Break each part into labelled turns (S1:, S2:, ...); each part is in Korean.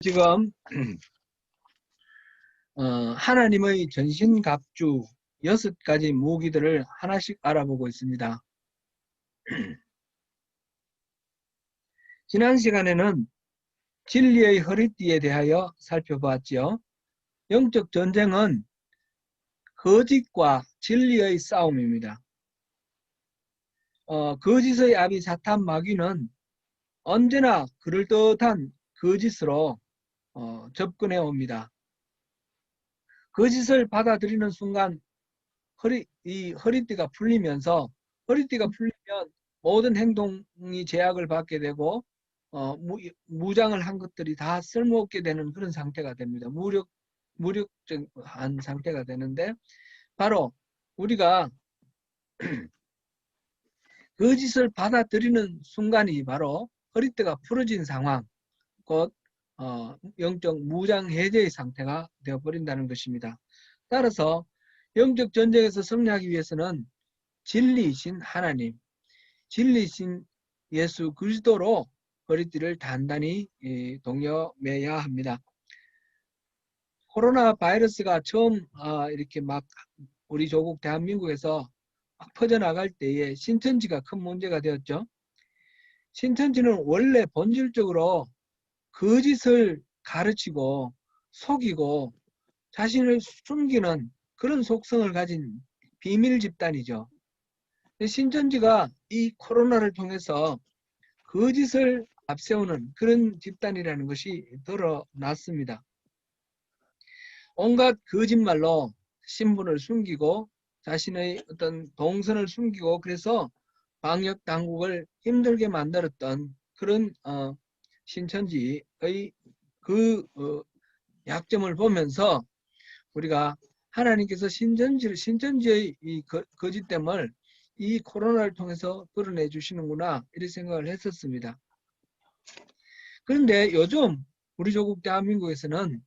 S1: 지금 하나님의 전신갑주 6가지 무기들을 하나씩 알아보고 있습니다. 지난 시간에는 진리의 허리띠에 대하여 살펴보았지요. 영적 전쟁은 거짓과 진리의 싸움입니다. 거짓의 아비 사탄 마귀는 언제나 그럴듯한 거짓으로 접근해 옵니다. 거짓을 받아들이는 순간 이 허리띠가 풀리면서, 허리띠가 풀리면 모든 행동이 제약을 받게 되고 무장을 한 것들이 다 쓸모없게 되는 그런 상태가 됩니다. 무력한 상태가 되는데, 바로 우리가 거짓을 받아들이는 순간이 바로 허리띠가 풀어진 상황, 곧 영적 무장 해제의 상태가 되어버린다는 것입니다. 따라서 영적 전쟁에서 승리하기 위해서는 진리이신 하나님, 진리이신 예수 그리스도로 허리띠를 단단히 동여매야 합니다. 코로나 바이러스가 처음 이렇게 막 우리 조국 대한민국에서 막 퍼져나갈 때에 신천지가 큰 문제가 되었죠. 신천지는 원래 본질적으로 거짓을 가르치고 속이고 자신을 숨기는 그런 속성을 가진 비밀 집단이죠. 신천지가 이 코로나를 통해서 거짓을 앞세우는 그런 집단이라는 것이 드러났습니다. 온갖 거짓말로 신분을 숨기고 자신의 어떤 동선을 숨기고, 그래서 방역 당국을 힘들게 만들었던 그런 신천지의 그 약점을 보면서 우리가 하나님께서 신천지의 이 거짓됨을 이 코로나를 통해서 드러내 주시는구나, 이런 생각을 했었습니다. 그런데 요즘 우리 조국 대한민국에서는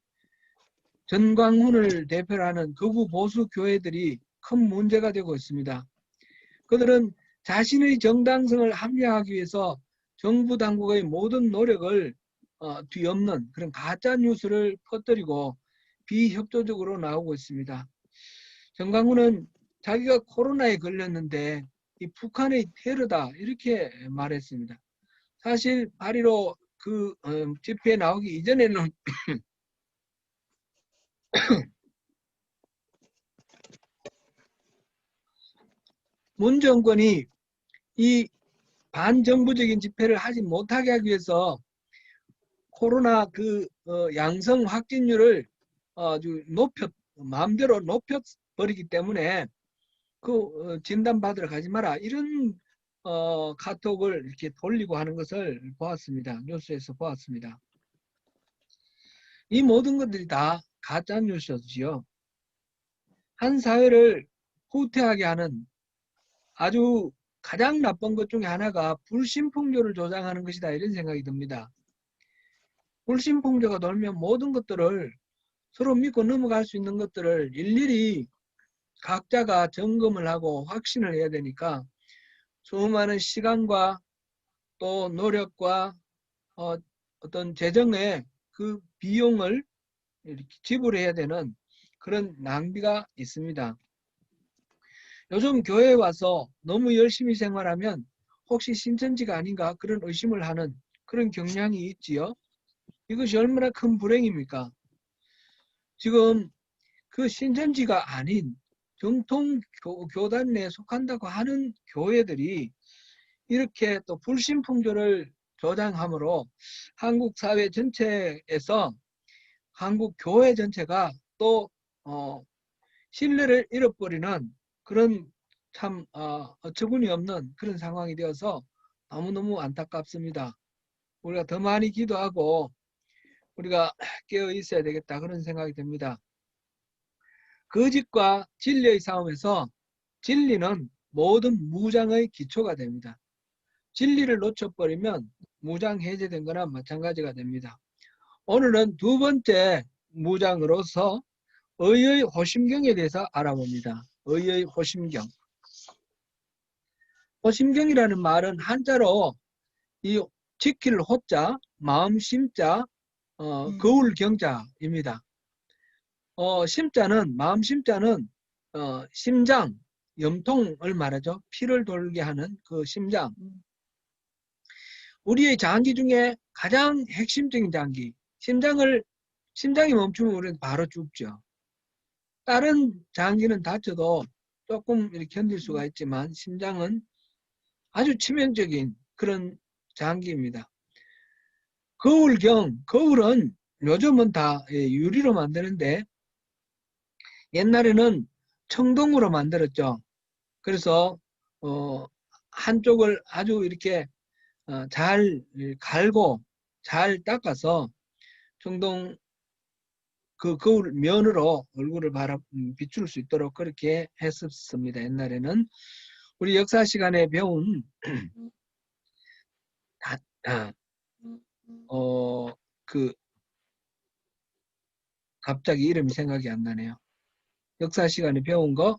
S1: 전광훈을 대표로 하는 극우 보수 교회들이 큰 문제가 되고 있습니다. 그들은 자신의 정당성을 합리화하기 위해서 정부 당국의 모든 노력을 뒤엎는 그런 가짜 뉴스를 퍼뜨리고 비협조적으로 나오고 있습니다. 전광훈은 자기가 코로나에 걸렸는데 이 북한의 테러다, 이렇게 말했습니다. 사실 8.15 그 집회에 나오기 이전에는 문 정권이 이 반정부적인 집회를 하지 못하게 하기 위해서 코로나 양성 확진율을 아주 마음대로 높여버리기 때문에 진단받으러 가지 마라, 이런 카톡을 이렇게 돌리고 하는 것을 보았습니다. 뉴스에서 보았습니다. 이 모든 것들이 다 가짜 뉴스였지요. 한 사회를 후퇴하게 하는 아주 가장 나쁜 것 중에 하나가 불신풍조를 조장하는 것이다, 이런 생각이 듭니다. 불신풍조가 돌면 모든 것들을, 서로 믿고 넘어갈 수 있는 것들을 일일이 각자가 점검을 하고 확신을 해야 되니까 수많은 시간과 또 노력과 어떤 재정의 그 비용을 이렇게 지불해야 되는 그런 낭비가 있습니다. 요즘 교회에 와서 너무 열심히 생활하면 혹시 신천지가 아닌가 그런 의심을 하는 그런 경향이 있지요. 이것이 얼마나 큰 불행입니까? 지금 그 신천지가 아닌 정통 교단 내에 속한다고 하는 교회들이 이렇게 또 불신풍조를 조장함으로 한국 사회 전체에서 한국 교회 전체가 또 신뢰를 잃어버리는 그런 참 어처구니 없는 그런 상황이 되어서 너무너무 안타깝습니다. 우리가 더 많이 기도하고 우리가 깨어 있어야 되겠다, 그런 생각이 듭니다. 거짓과 진리의 싸움에서 진리는 모든 무장의 기초가 됩니다. 진리를 놓쳐버리면 무장 해제된 거나 마찬가지가 됩니다. 오늘은 두 번째 무장으로서 의의 호심경에 대해서 알아봅니다. 의의 호심경. 호심경이라는 말은 한자로 이 지킬 호자, 마음 심자, 거울 경자입니다. 심자는 마음 심자는 심장, 염통을 말하죠. 피를 돌게 하는 그 심장. 우리의 장기 중에 가장 핵심적인 장기. 심장이 멈추면 우리는 바로 죽죠. 다른 장기는 다쳐도 조금 이렇게 견딜 수가 있지만 심장은 아주 치명적인 그런 장기입니다. 거울은 요즘은 다 유리로 만드는데 옛날에는 청동으로 만들었죠. 그래서 한쪽을 아주 이렇게 잘 갈고 잘 닦아서 청동 그 거울 면으로 얼굴을 비출 수 있도록 그렇게 했었습니다. 옛날에는 우리 역사 시간에 배운 그 갑자기 이름이 생각이 안 나네요. 역사 시간에 배운 거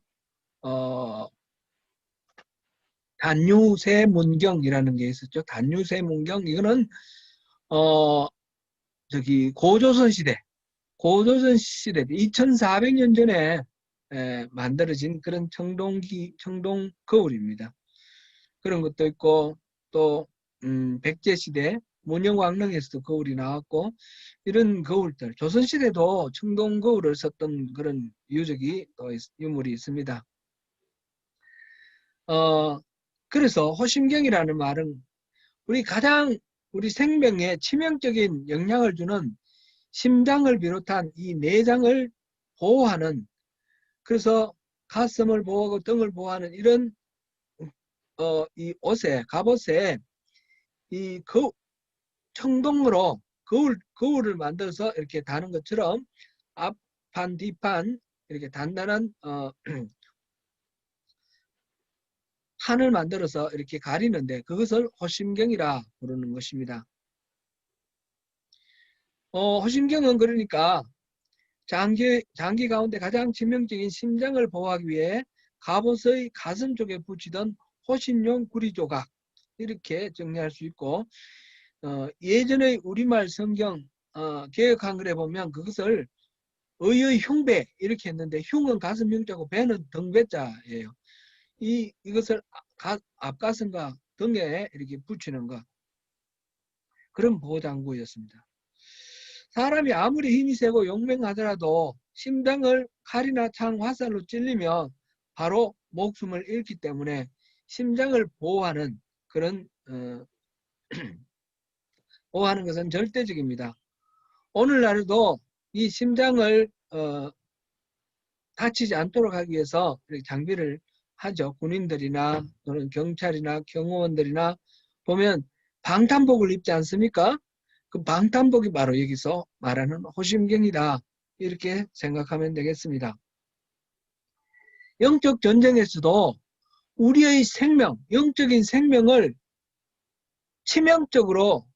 S1: 단유세문경이라는 게 있었죠. 단유세문경 이거는 고조선 시대 2400년 전에 만들어진 그런 청동 거울입니다. 그런 것도 있고 또 백제시대 문영왕릉에서도 거울이 나왔고 이런 거울들 조선시대도 청동 거울을 썼던 그런 유물이 있습니다. 그래서 호심경이라는 말은 우리 생명에 치명적인 영향을 주는 심장을 비롯한 이 내장을 보호하는, 그래서 가슴을 보호하고 등을 보호하는 이런 이 갑옷에 이 청동으로 거울을 만들어서 이렇게 다는 것처럼 앞판 뒷판 이렇게 단단한 판을 만들어서 이렇게 가리는데 그것을 호심경이라 부르는 것입니다. 호심경은 그러니까 장기 가운데 가장 치명적인 심장을 보호하기 위해 갑옷의 가슴 쪽에 붙이던 호신용 구리조각, 이렇게 정리할 수 있고, 예전의 우리말 성경 개역 한글에 보면 그것을 의의 흉배 이렇게 했는데, 흉은 가슴 흉자고 배는 등배자예요. 이것을 앞가슴과 등에 이렇게 붙이는 것, 그런 보호장구였습니다. 사람이 아무리 힘이 세고 용맹하더라도 심장을 칼이나 창, 화살로 찔리면 바로 목숨을 잃기 때문에 심장을 보호하는 그런 보호하는 것은 절대적입니다. 오늘날에도 이 심장을 다치지 않도록 하기 위해서 장비를 하죠. 군인들이나 또는 경찰이나 경호원들이나 보면 방탄복을 입지 않습니까? 그 방탄복이 바로 여기서 말하는 호심경이다, 이렇게 생각하면 되겠습니다. 영적 전쟁에서도 우리의 영적인 생명을 치명적으로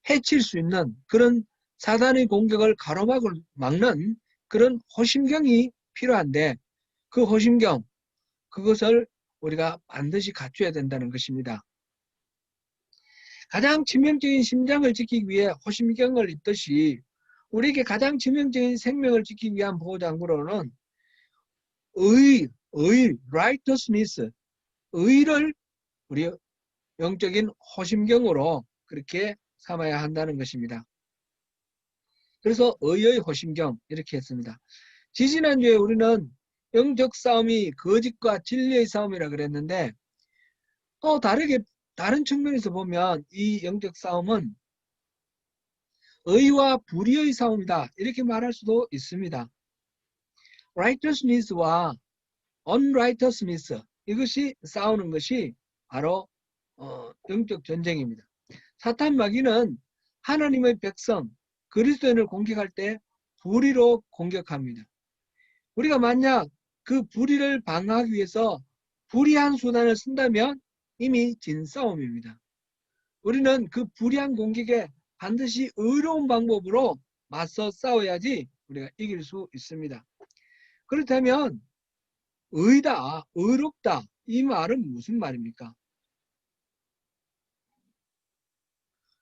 S1: 해칠 수 있는 그런 사단의 공격을 막는 그런 호심경이 필요한데, 그 호심경, 그것을 우리가 반드시 갖춰야 된다는 것입니다. 가장 치명적인 심장을 지키기 위해 호심경을 입듯이 우리에게 가장 치명적인 생명을 지키기 위한 보호장구로는 righteousness, 의를 우리 영적인 호심경으로 그렇게 삼아야 한다는 것입니다. 그래서 의의 호심경 이렇게 했습니다. 지지난주에 우리는 영적 싸움이 거짓과 진리의 싸움이라 그랬는데, 또 다른 측면에서 보면 이 영적 싸움은 의와 불의의 싸움이다, 이렇게 말할 수도 있습니다. righteousness와 unrighteousness, 이것이 싸우는 것이 바로 영적 전쟁입니다. 사탄 마귀는 하나님의 백성 그리스도인을 공격할 때 불의로 공격합니다. 우리가 만약 그 불의를 방어하기 위해서 불의한 수단을 쓴다면 이미 진 싸움입니다. 우리는 그 불의한 공격에 반드시 의로운 방법으로 맞서 싸워야지 우리가 이길 수 있습니다. 그렇다면 의다, 의롭다, 이 말은 무슨 말입니까?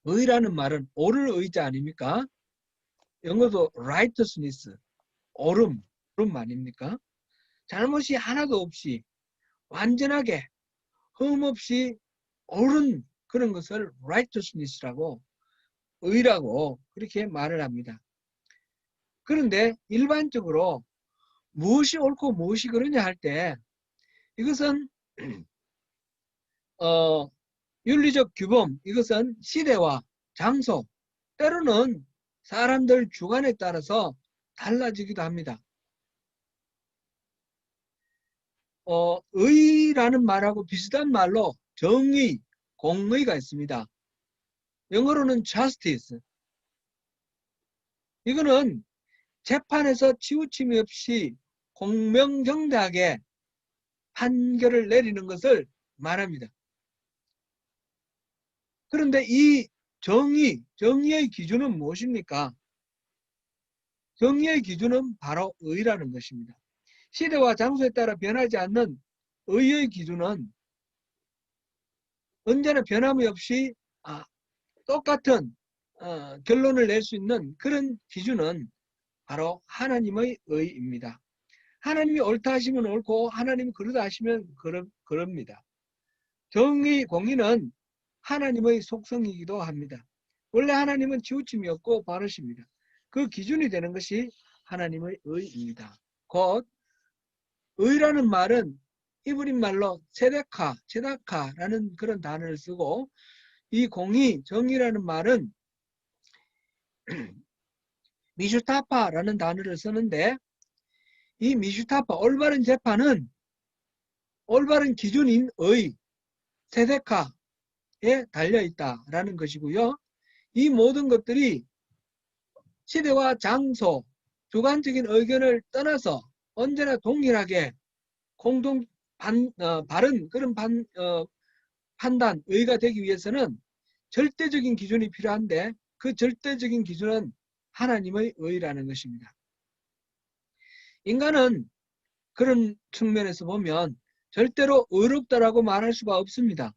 S1: 의라는 말은 옳을 의자 아닙니까? 영어도 righteousness, 옳음 아닙니까? 잘못이 하나도 없이 완전하게 흠 없이 옳은 그런 것을 righteousness라고, 의라고 그렇게 말을 합니다. 그런데 일반적으로 무엇이 옳고 무엇이 그러냐 할 때 이것은 윤리적 규범, 이것은 시대와 장소, 때로는 사람들 주관에 따라서 달라지기도 합니다. 의라는 말하고 비슷한 말로 정의, 공의가 있습니다. 영어로는 justice. 이거는 재판에서 치우침이 없이 공명정대하게 판결을 내리는 것을 말합니다. 그런데 이 정의의 기준은 무엇입니까? 정의의 기준은 바로 의라는 것입니다. 시대와 장소에 따라 변하지 않는 의의 기준은 언제나 변함이 없이 똑같은 결론을 낼 수 있는 그런 기준은 바로 하나님의 의입니다. 하나님이 옳다 하시면 옳고 하나님이 그러다 하시면 그럽니다. 정의, 공의는 하나님의 속성이기도 합니다. 원래 하나님은 치우침이 없고 바르십니다. 그 기준이 되는 것이 하나님의 의입니다. 곧 의라는 말은 히브리 말로 체다카라는 그런 단어를 쓰고, 이 공의, 정의라는 말은 미슈타파라는 단어를 쓰는데, 이 미슈타파, 올바른 재판은 올바른 기준인 의, 세데카에 달려있다라는 것이고요. 이 모든 것들이 시대와 장소, 주관적인 의견을 떠나서 언제나 동일하게 공동 바른 그런 판단, 의가 되기 위해서는 절대적인 기준이 필요한데, 그 절대적인 기준은 하나님의 의라는 것입니다. 인간은 그런 측면에서 보면 절대로 의롭다라고 말할 수가 없습니다.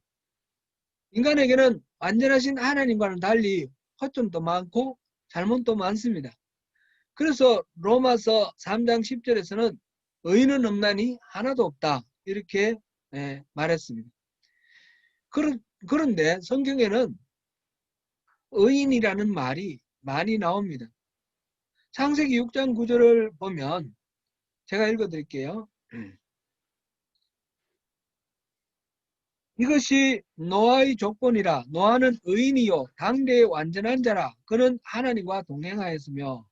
S1: 인간에게는 완전하신 하나님과는 달리 허점도 많고 잘못도 많습니다. 그래서 로마서 3장 10절에서는 의인은 없나니 하나도 없다, 이렇게 말했습니다. 그런데 성경에는 의인이라는 말이 많이 나옵니다. 창세기 6장 9절을 보면 제가 읽어드릴게요. 이것이 노아의 조건이라. 노아는 의인이요 당대의 완전한 자라. 그는 하나님과 동행하였으며.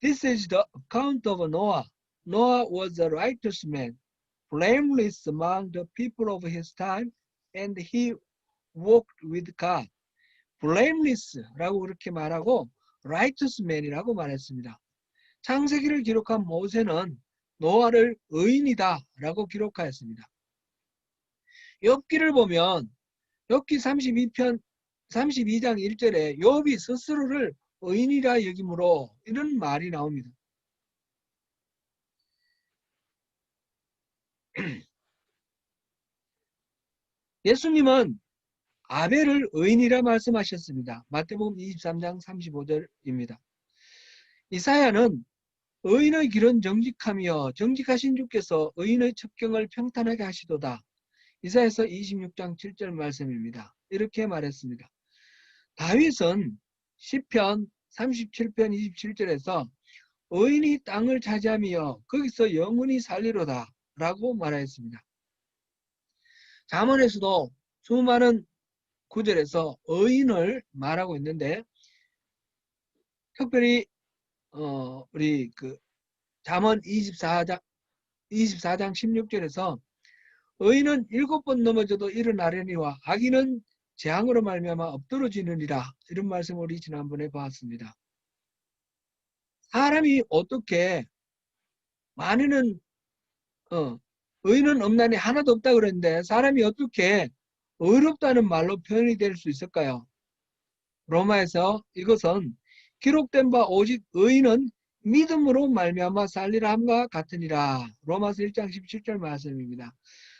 S1: This is the account of Noah. Noah was a righteous man, blameless among the people of his time, and he walked with God. blameless라고 그렇게 말하고 righteous man이라고 말했습니다. 창세기를 기록한 모세는 노아를 의인이다라고 기록하였습니다. 욥기를 보면 욥기 32장 1절에 욥이 스스로를 의인이라 여김으로, 이런 말이 나옵니다. 예수님은 아벨을 의인이라 말씀하셨습니다. 마태복음 23장 35절입니다. 이사야는 의인의 길은 정직하며 정직하신 주께서 의인의 첩경을 평탄하게 하시도다. 이사야서 26장 7절 말씀입니다. 이렇게 말했습니다. 다윗은 시편 37편 27절에서 의인이 땅을 차지하며 거기서 영원히 살리로다 라고 말하였습니다. 잠언에서도 수많은 구절에서 의인을 말하고 있는데, 특별히 우리 잠언 24장 16절에서 의인은 7번 넘어져도 일어나려니와 악인은 재앙으로 말미암아 엎드러지느니라, 이런 말씀을 우리 지난번에 봤습니다. 사람이 어떻게, 많이는 의인은 없나니 하나도 없다 그랬는데 사람이 어떻게 의롭다는 말로 표현이 될 수 있을까요? 로마에서 이것은 기록된 바 오직 의인은 믿음으로 말미암아 살리라 함과 같으니라. 로마서 1장 17절 말씀입니다.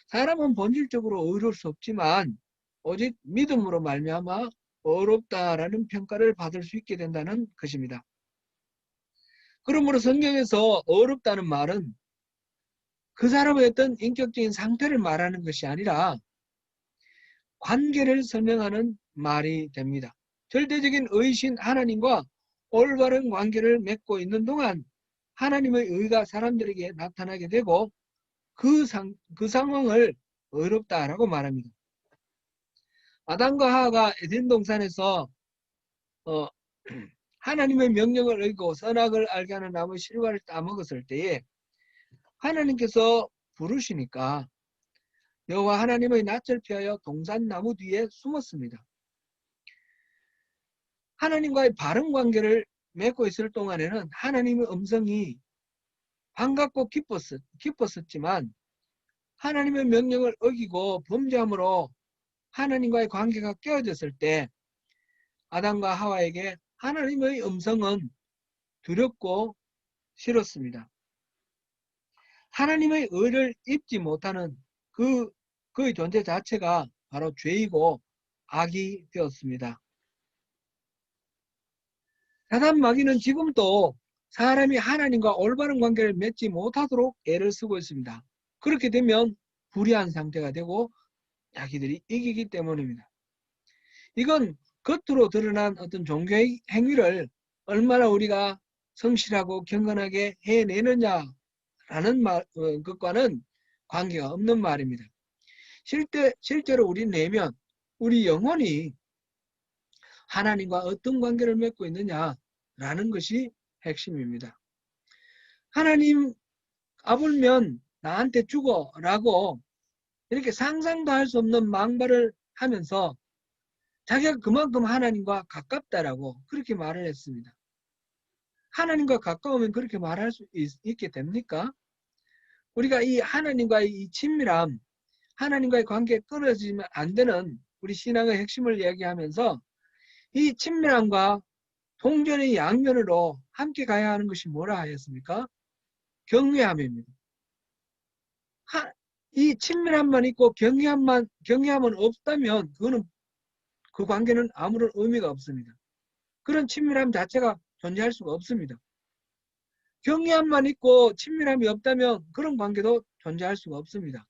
S1: 사람은 본질적으로 의로울 수 없지만 오직 믿음으로 말미암아 어렵다라는 평가를 받을 수 있게 된다는 것입니다. 그러므로 성경에서 어렵다는 말은 그 사람의 어떤 인격적인 상태를 말하는 것이 아니라 관계를 설명하는 말이 됩니다. 절대적인 의신 하나님과 올바른 관계를 맺고 있는 동안 하나님의 의가 사람들에게 나타나게 되고 그 상황을 어렵다라고 말합니다. 아담과 하와가 에덴 동산에서 하나님의 명령을 어기고 선악을 알게 하는 나무 실과를 따먹었을 때에 하나님께서 부르시니까 여호와 하나님의 낯을 피하여 동산 나무 뒤에 숨었습니다. 하나님과의 바른 관계를 맺고 있을 동안에는 하나님의 음성이 반갑고 기뻤었지만 하나님의 명령을 어기고 범죄함으로 하나님과의 관계가 깨어졌을 때 아담과 하와에게 하나님의 음성은 두렵고 싫었습니다. 하나님의 의를 입지 못하는 그의 존재 자체가 바로 죄이고 악이 되었습니다. 사단 마귀는 지금도 사람이 하나님과 올바른 관계를 맺지 못하도록 애를 쓰고 있습니다. 그렇게 되면 불의한 상태가 되고 자기들이 이기기 때문입니다. 이건 겉으로 드러난 어떤 종교의 행위를 얼마나 우리가 성실하고 경건하게 해내느냐라는 것과는 관계가 없는 말입니다. 실제로 우리 내면 우리 영혼이 하나님과 어떤 관계를 맺고 있느냐라는 것이 핵심입니다. 하나님 아불면 나한테 죽어라고 이렇게 상상도 할 수 없는 망발을 하면서 자기가 그만큼 하나님과 가깝다라고 그렇게 말을 했습니다. 하나님과 가까우면 그렇게 말할 수 있게 됩니까? 우리가 이 하나님과의 이 친밀함, 하나님과의 관계에 끊어지면 안 되는 우리 신앙의 핵심을 이야기하면서 이 친밀함과 동전의 양면으로 함께 가야 하는 것이 뭐라 하였습니까? 경외함입니다. 이 친밀함만 있고 경외함은 없다면 그 관계는 아무런 의미가 없습니다. 그런 친밀함 자체가 존재할 수가 없습니다. 경외함만 있고 친밀함이 없다면 그런 관계도 존재할 수가 없습니다.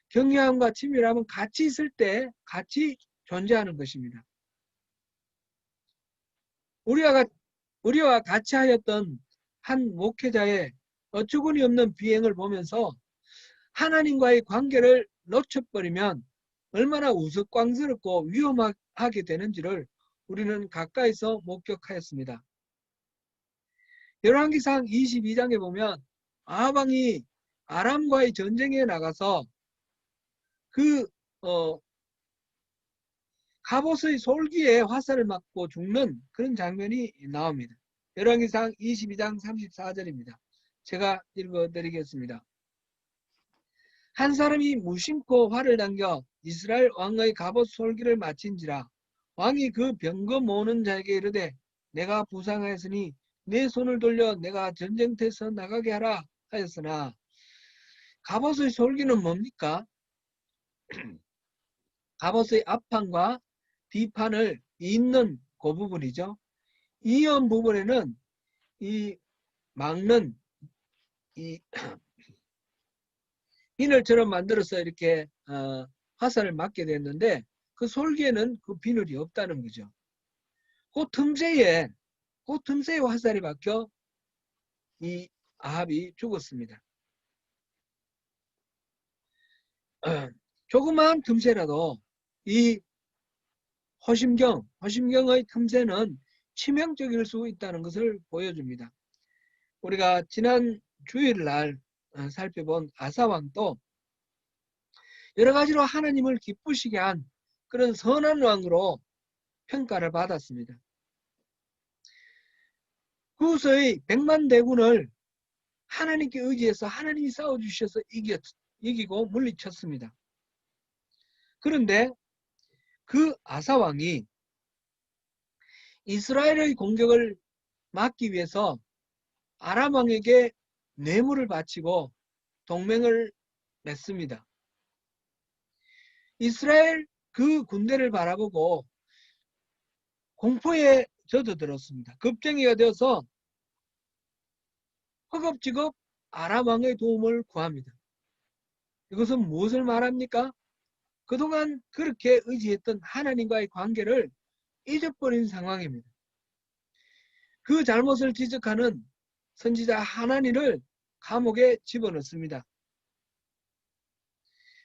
S1: 경외함과 친밀함은 같이 있을 때 같이 존재하는 것입니다. 우리와 같이 하였던 한 목회자의 어처구니 없는 비행을 보면서 하나님과의 관계를 놓쳐버리면 얼마나 우스꽝스럽고 위험하게 되는지를 우리는 가까이서 목격하였습니다. 열왕기상 22장에 보면 아합 왕이 아람과의 전쟁에 나가서 그 갑옷의 솔기에 화살을 맞고 죽는 그런 장면이 나옵니다. 열왕기상 22장 34절입니다. 제가 읽어드리겠습니다. 한 사람이 무심코 활을 당겨 이스라엘 왕의 갑옷 솔기를 맞힌지라 왕이 그 병거 모으는 자에게 이르되 내가 부상하였으니 내 손을 돌려 내가 전쟁터에서 나가게 하라 하였으나 갑옷의 솔기는 뭡니까? 갑옷의 앞판과 뒤판을 잇는 그 부분이죠. 이연 부분에는 이 막는 이 비늘처럼 만들어서 이렇게 화살을 맞게 됐는데 그 솔기에는 그 비늘이 없다는 거죠. 그 틈새에 화살이 박혀 이 아합이 죽었습니다. 조그마한 틈새라도 이 허심경의 틈새는 치명적일 수 있다는 것을 보여줍니다. 우리가 지난 주일날 살펴본 아사왕도 여러 가지로 하나님을 기쁘시게 한 그런 선한 왕으로 평가를 받았습니다. 구서의 100만 대군을 하나님께 의지해서 하나님이 싸워주셔서 이기고 물리쳤습니다. 그런데 그 아사왕이 이스라엘의 공격을 막기 위해서 아람왕에게 뇌물을 바치고 동맹을 맺습니다. 이스라엘 그 군대를 바라보고 공포에 젖어들었습니다. 겁쟁이가 되어서 허겁지겁 아람 왕의 도움을 구합니다. 이것은 무엇을 말합니까? 그동안 그렇게 의지했던 하나님과의 관계를 잊어버린 상황입니다. 그 잘못을 지적하는 선지자 하나니를 감옥에 집어넣습니다.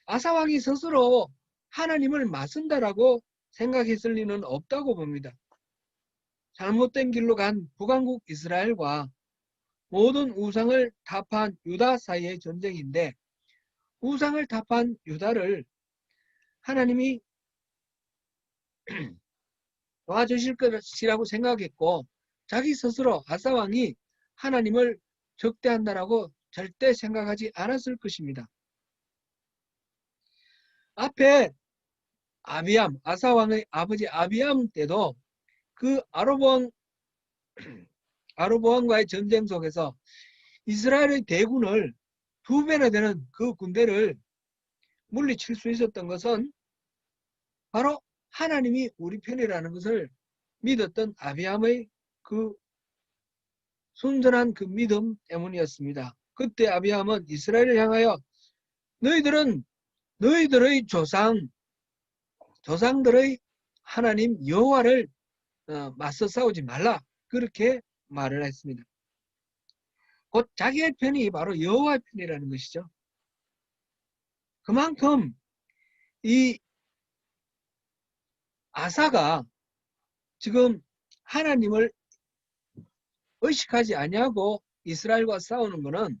S1: 아사 왕이 스스로 하나님을 맞선다라고 생각했을 리는 없다고 봅니다. 잘못된 길로 간 북왕국 이스라엘과 모든 우상을 타파한 유다 사이의 전쟁인데, 우상을 타파한 유다를 하나님이 도와주실 것이라고 생각했고, 자기 스스로 아사 왕이 하나님을 적대한다라고 절대 생각하지 않았을 것입니다. 앞에 아비암, 아사 왕의 아버지 아비암 때도 그 아로보암과의 전쟁 속에서 이스라엘의 대군을 2배나 되는 그 군대를 물리칠 수 있었던 것은 바로 하나님이 우리 편이라는 것을 믿었던 아비암의 그 순전한 그 믿음 때문이었습니다. 그때 아비암은 이스라엘을 향하여 너희들은 너희들의 조상들의 하나님 여호와를 맞서 싸우지 말라, 그렇게 말을 했습니다. 곧 자기의 편이 바로 여호와의 편이라는 것이죠. 그만큼 이 아사가 지금 하나님을 의식하지 아니하고 이스라엘과 싸우는 것은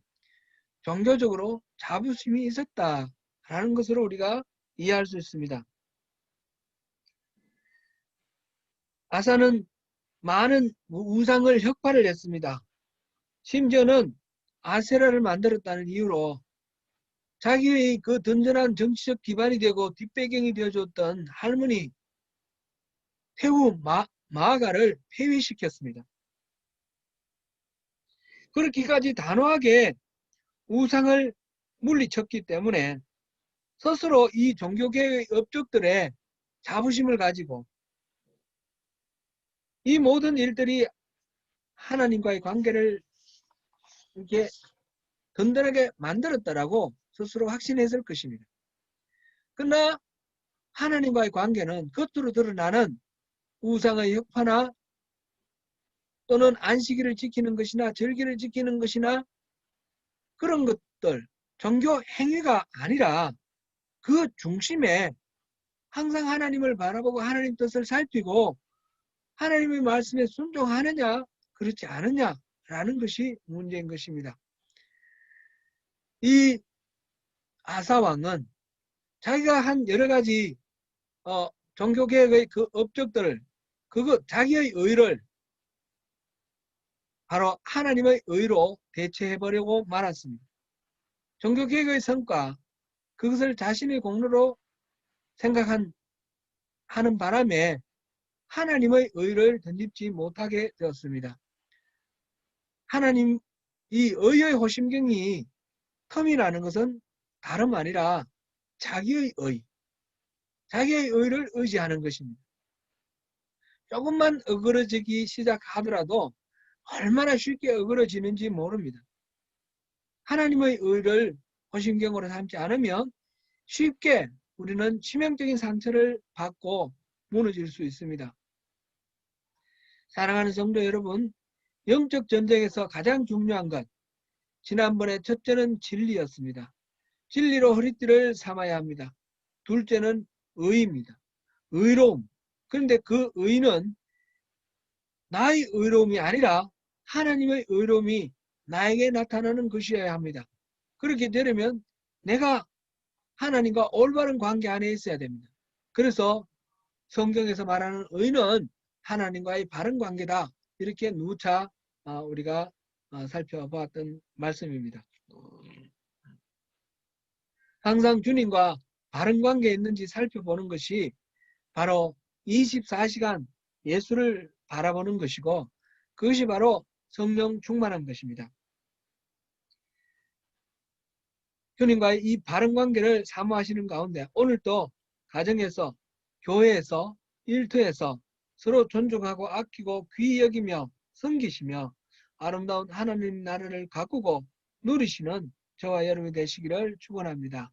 S1: 종교적으로 자부심이 있었다라는 것으로 우리가 이해할 수 있습니다. 아사는 많은 우상을 혁파를 했습니다. 심지어는 아세라를 만들었다는 이유로 자기의 그 든든한 정치적 기반이 되고 뒷배경이 되어줬던 할머니 태후 마아가를 폐위시켰습니다. 그렇게까지 단호하게 우상을 물리쳤기 때문에 스스로 이 종교계의 업적들의 자부심을 가지고 이 모든 일들이 하나님과의 관계를 이렇게 든든하게 만들었다라고 스스로 확신했을 것입니다. 그러나 하나님과의 관계는 겉으로 드러나는 우상의 혁파나 또는 안식일을 지키는 것이나 절기를 지키는 것이나 그런 것들, 종교 행위가 아니라 그 중심에 항상 하나님을 바라보고 하나님 뜻을 살피고 하나님의 말씀에 순종하느냐 그렇지 않느냐라는 것이 문제인 것입니다. 이 아사왕은 자기가 한 여러 가지 종교개혁의 그 업적들을 자기의 의를 바로 하나님의 의로 대체해버리고 말았습니다. 종교개혁의 성과, 그것을 자신의 공로로 하는 바람에 하나님의 의를 덧입지 못하게 되었습니다. 하나님, 이 의의 호심경이 텀이 나는 것은 다름 아니라 자기의 의를 의지하는 것입니다. 조금만 어그러지기 시작하더라도 얼마나 쉽게 어그러지는지 모릅니다. 하나님의 의를 호심경으로 삼지 않으면 쉽게 우리는 치명적인 상처를 받고 무너질 수 있습니다. 사랑하는 성도 여러분, 영적 전쟁에서 가장 중요한 것, 지난번에 첫째는 진리였습니다. 진리로 허리띠를 삼아야 합니다. 둘째는 의입니다. 의로움. 그런데 그 의는 나의 의로움이 아니라 하나님의 의로움이 나에게 나타나는 것이어야 합니다. 그렇게 되려면 내가 하나님과 올바른 관계 안에 있어야 됩니다. 그래서 성경에서 말하는 의는 하나님과의 바른 관계다, 이렇게 누차 우리가 살펴보았던 말씀입니다. 항상 주님과 바른 관계에 있는지 살펴보는 것이 바로 24시간 예수를 바라보는 것이고, 그것이 바로 성령 충만한 것입니다. 주님과의 이 바른 관계를 사모하시는 가운데 오늘도 가정에서, 교회에서, 일터에서 서로 존중하고 아끼고 귀히 여기며 섬기시며 아름다운 하나님 나라를 가꾸고 누리시는 저와 여러분이 되시기를 축원합니다.